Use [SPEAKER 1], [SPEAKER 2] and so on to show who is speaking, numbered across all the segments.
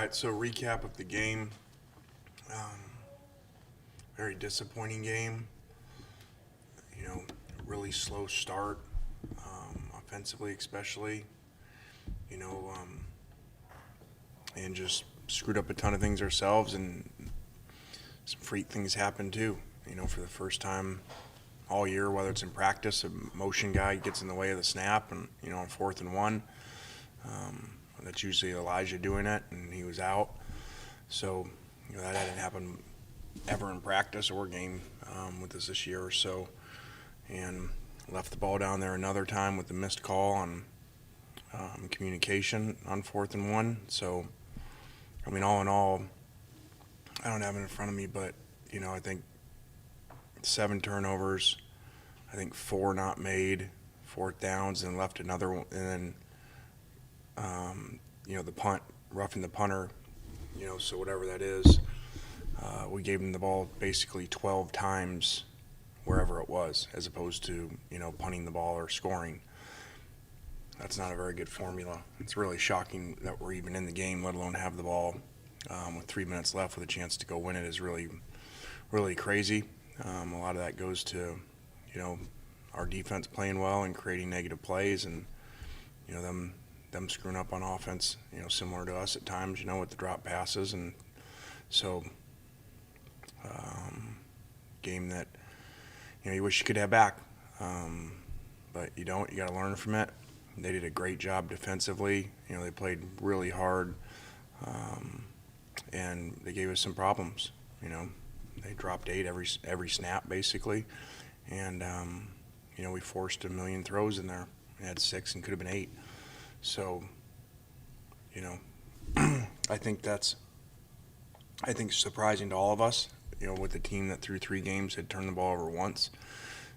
[SPEAKER 1] right, so recap of the game. Um, Very disappointing game. You know, really slow start, offensively especially. You know, and just screwed up a ton of things ourselves, and some freak things happened too. You know, for the first time all year, whether it's in practice, a motion guy gets in the way of the snap, and on 4th and 1, that's usually Elijah doing it, and he was out. So that hadn't happened ever in practice or game with us this year or so, and left the ball down there another time with the missed call on communication on 4th and 1. So, I mean, all in all, I don't have it in front of me, but I think 7 turnovers, I think 4 not made, 4th downs, and left another one, and then the punt, roughing the punter, so whatever that is, we gave him the ball basically 12 times wherever it was, as opposed to punting the ball or scoring. That's not a very good formula. It's really shocking that we're even in the game, let alone have the ball with 3 minutes left with a chance to go win it. Is really, really crazy. A lot of that goes to our defense playing well and creating negative plays, and them screwing up on offense, similar to us at times, with the drop passes. And so game that you wish you could have back, but you don't. You got to learn from it. They did a great job defensively. They played really hard, and they gave us some problems. They dropped 8 every snap basically, and we forced a million throws in there. We had 6 and could have been 8. So I think surprising to all of us. With a team that through 3 games had turned the ball over once,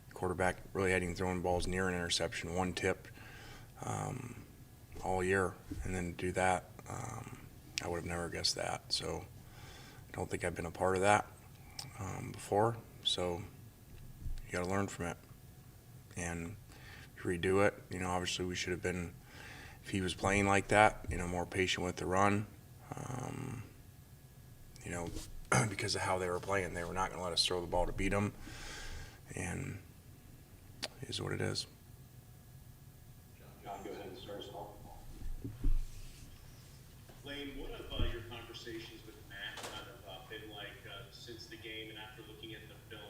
[SPEAKER 1] the quarterback really hadn't thrown balls near an interception, 1 tip all year, and then do that, I would have never guessed that. So I don't think I've been a part of that before. So you got to learn from it and redo it. Obviously we should have been, if he was playing like that, more patient with the run. Because of how they were playing, they were not going to let us throw the ball to beat them, and it is what it is.
[SPEAKER 2] John, go ahead and start us off.
[SPEAKER 3] Lane, what have your conversations with Matt kind of been like since the game, and after looking at the film?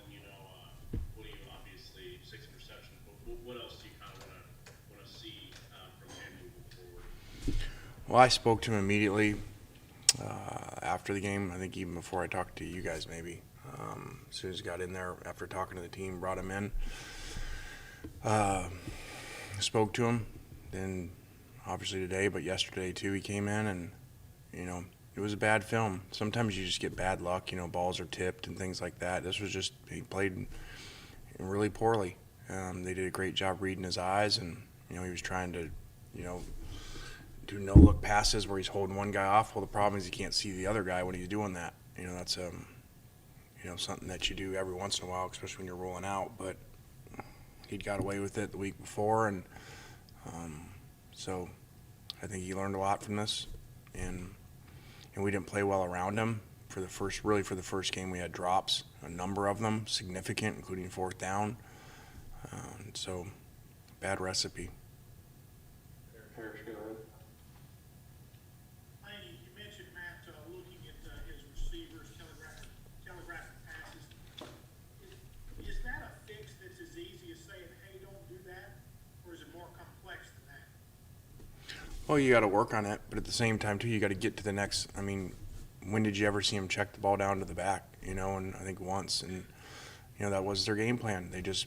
[SPEAKER 3] What do you obviously 6 interceptions, but what else do you kind of want to see from him moving forward?
[SPEAKER 1] Well, I spoke to him immediately after the game. I think even before I talked to you guys, maybe. As soon as I got in there, after talking to the team, brought him in. Spoke to him. Then, obviously today, but yesterday too, he came in, and it was a bad film. Sometimes you just get bad luck. Balls are tipped and things like that. This was just, he played really poorly. They did a great job reading his eyes, and he was trying to do no-look passes where he's holding one guy off. Well, the problem is he can't see the other guy when he's doing that. That's something that you do every once in a while, especially when you're rolling out. But he'd got away with it the week before, and so I think he learned a lot from this. And we didn't play well around him for the first game. We had drops, a number of them, significant, including 4th down. So bad recipe.
[SPEAKER 2] Parrish, go ahead.
[SPEAKER 4] You mentioned Matt looking at his receivers, telegraphing passes. Is that a fix that's as easy as saying, hey, don't do that? Or is it more complex than that?
[SPEAKER 1] Well, you got to work on it, but at the same time, too, you got to get to the next. I mean, when did you ever see him check the ball down to the back? And I think once, and that was their game plan. They just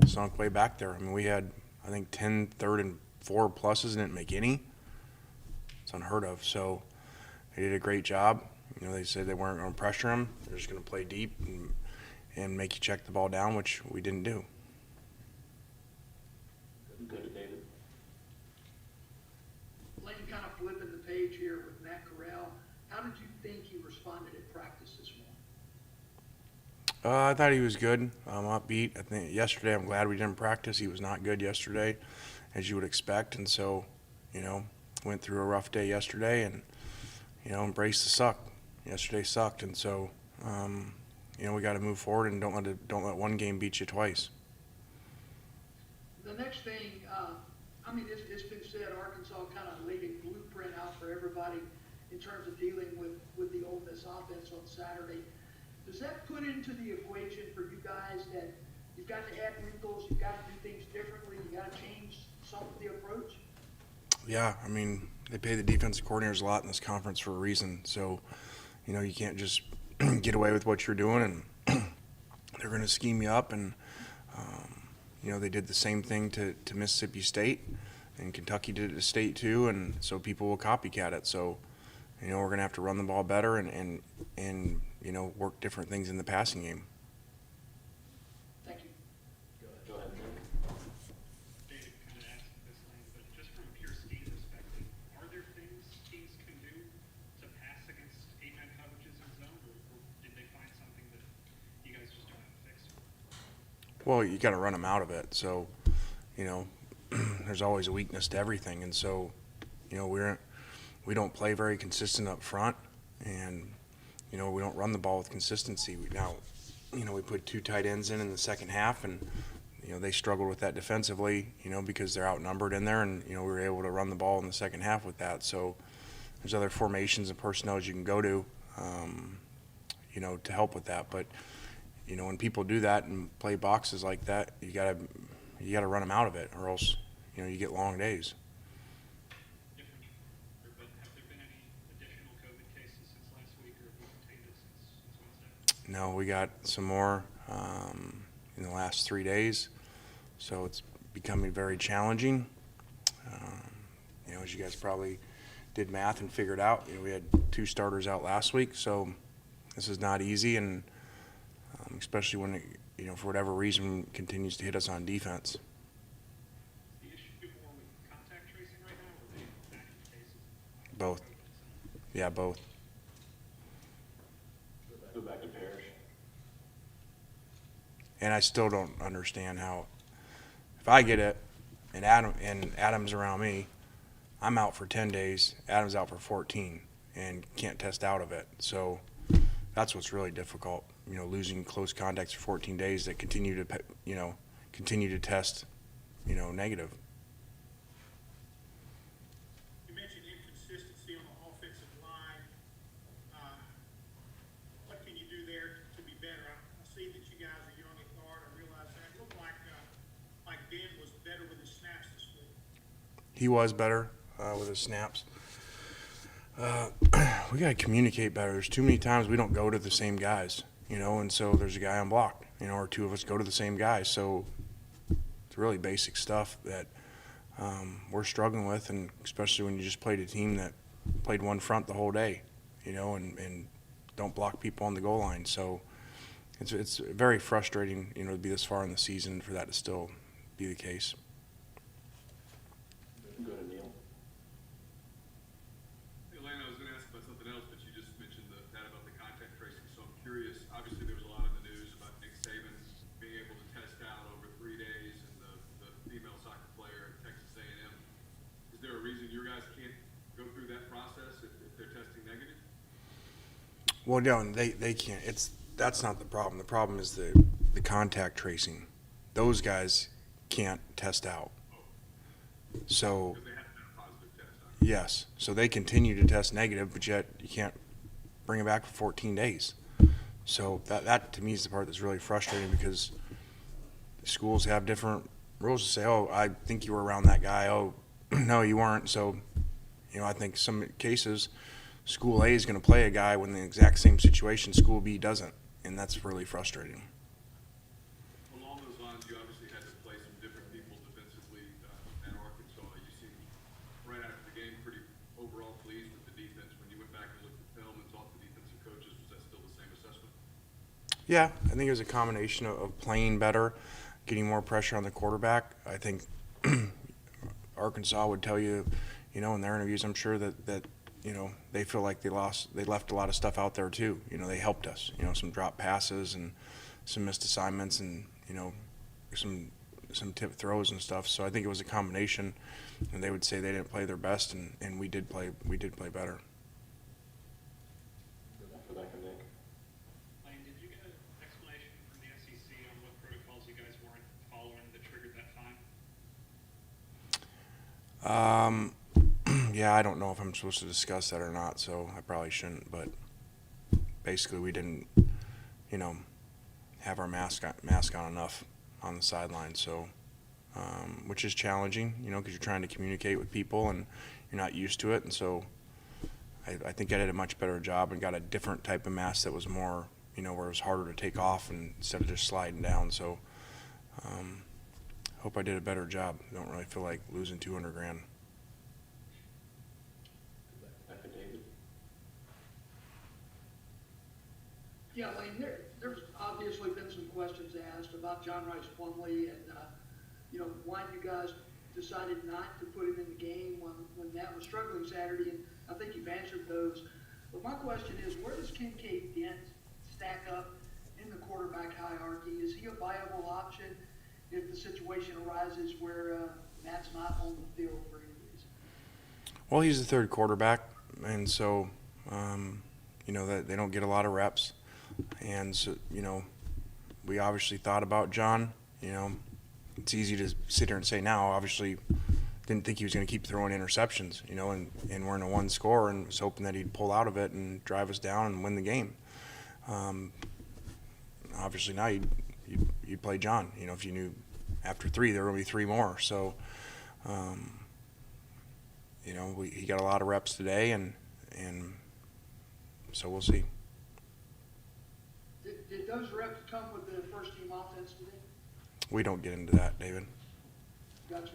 [SPEAKER 1] sunk way back there. I mean, we had, I think, 10 3rd and 4 pluses and didn't make any. It's unheard of. So they did a great job. They said they weren't going to pressure him. They're just going to play deep and make you check the ball down, which we didn't do.
[SPEAKER 2] Go to David.
[SPEAKER 5] Lane, kind of flipping the page here with Matt Corral. How did you think he responded at practice this morning?
[SPEAKER 1] I thought he was good, upbeat. I think yesterday, I'm glad we didn't practice. He was not good yesterday, as you would expect. And so, went through a rough day yesterday, and embrace the suck. Yesterday sucked, and so we got to move forward and don't let one game beat you twice.
[SPEAKER 5] The next thing, it's been said Arkansas kind of laid a blueprint out for everybody in terms of dealing with the Ole Miss offense on Saturday. Does that put into the equation for you guys that you've got to add wrinkles, you've got to do things differently, you got to change some of the approach?
[SPEAKER 1] Yeah, I mean, they pay the defensive coordinators a lot in this conference for a reason. So, you can't just get away with what you're doing, and they're going to scheme you up. And, they did the same thing to Mississippi State, and Kentucky did it to State too, and so people will copycat it. So, we're going to have to run the ball better and work different things in the passing game.
[SPEAKER 5] Thank you.
[SPEAKER 2] Go ahead.
[SPEAKER 3] David kind of asked this lane, but just from a pure scheme perspective, are there things teams can do to pass against 8-man coverages in zone, or did they find something that you guys just don't have to fix?
[SPEAKER 1] Well, you got to run them out of it. So, there's always a weakness to everything, and so, we don't play very consistent up front, and we don't run the ball with consistency. We put 2 tight ends in the second half, and they struggled with that defensively, because they're outnumbered in there, and we were able to run the ball in the second half with that. So there's other formations and personnel you can go to, to help with that. But when people do that and play boxes like that, you gotta run them out of it, or else you get long days.
[SPEAKER 3] But have there been any additional COVID cases since last week, or have we contained it since Wednesday?
[SPEAKER 1] No, we got some more in the last 3 days, so it's becoming very challenging. As you guys probably did math and figured out, we had 2 starters out last week, so this is not easy, and especially when it, for whatever reason, continues to hit us on defense.
[SPEAKER 3] Is the issue more with contact tracing right now, or are they active cases?
[SPEAKER 1] Both. Yeah, both.
[SPEAKER 2] Go back to Parrish.
[SPEAKER 1] And I still don't understand how, if I get it and Adam's around me, I'm out for 10 days, Adam's out for 14 and can't test out of it. So that's what's really difficult, losing close contacts for 14 days that continue to test, negative.
[SPEAKER 4] You mentioned inconsistency on the offensive line. What can you do there to be better? I see that you guys are young at guard. I realize that. It looked like Ben was better with his snaps this week.
[SPEAKER 1] He was better with his snaps. We got to communicate better. There's too many times we don't go to the same guys, and so there's a guy unblocked, or 2 of us go to the same guy. So it's really basic stuff that we're struggling with, and especially when you just played a team that played one front the whole day, and don't block people on the goal line. So it's very frustrating, to be this far in the season for that to still be the case.
[SPEAKER 2] Go to Neil.
[SPEAKER 6] Hey, Lane, I was going to ask about something else, but you just mentioned that about the contact tracing. So I'm curious. Obviously, there was a lot in the news about Nick Saban being able to test out over 3 days, and the female soccer player at Texas A&M. Is there a reason your guys can't go through that process if they're testing negative?
[SPEAKER 1] Well, no, they can't. That's not the problem. The problem is the contact tracing. Those guys can't test out. So
[SPEAKER 6] Because they have to have a positive test.
[SPEAKER 1] yes, so they continue to test negative, but yet you can't bring them back for 14 days. So that to me is the part that's really frustrating, because schools have different rules to say, oh, I think you were around that guy. Oh, no, you weren't. So, I think some cases school A is going to play a guy when the exact same situation school B doesn't, and that's really frustrating.
[SPEAKER 6] Along those lines, you obviously had to play some different people defensively at Arkansas. You seemed right after the game pretty overall pleased with the defense. When you went back and looked at film and talked to defensive coaches, was that still the same assessment?
[SPEAKER 1] Yeah, I think it was a combination of playing better, getting more pressure on the quarterback. I think Arkansas would tell you, in their interviews, I'm sure that they feel like they left a lot of stuff out there too. They helped us, some drop passes and some missed assignments and, some tip throws and stuff. So I think it was a combination, and they would say they didn't play their best, and we did play better. Yeah, I don't know if I'm supposed to discuss that or not, so I probably shouldn't. But basically, we didn't, you know, have our mask on enough on the sideline, so which is challenging, you know, because you're trying to communicate with people and you're not used to it. And so I think I did a much better job and got a different type of mask that was more, you know, where it was harder to take off and instead of just sliding down. So hope I did a better job. Don't really feel like losing 200 grand.
[SPEAKER 2] Back to David.
[SPEAKER 5] Yeah, Lane, there's obviously been some questions asked about John Rice Plumlee and, you know, why you guys decided not to put him in the game when Matt was struggling Saturday, and I think you've answered those. But my question is, where does Kincaid Dent stack up in the quarterback hierarchy? Is he a viable option if the situation arises where Matt's not on the field for any reason?
[SPEAKER 1] Well, he's the third quarterback, and so, you know, that they don't get a lot of reps. And so, you know, we obviously thought about John. You know, it's easy to sit here and say now, obviously didn't think he was going to keep throwing interceptions, you know, and we're in a one score and was hoping that he'd pull out of it and drive us down and win the game. Obviously now you'd play John, you know, if you knew after 3 there were going to be 3 more. So, you know, he got a lot of reps today, and so we'll see.
[SPEAKER 5] Did those reps come with the first team offense today?
[SPEAKER 1] We don't get into that, David.
[SPEAKER 5] Gotcha.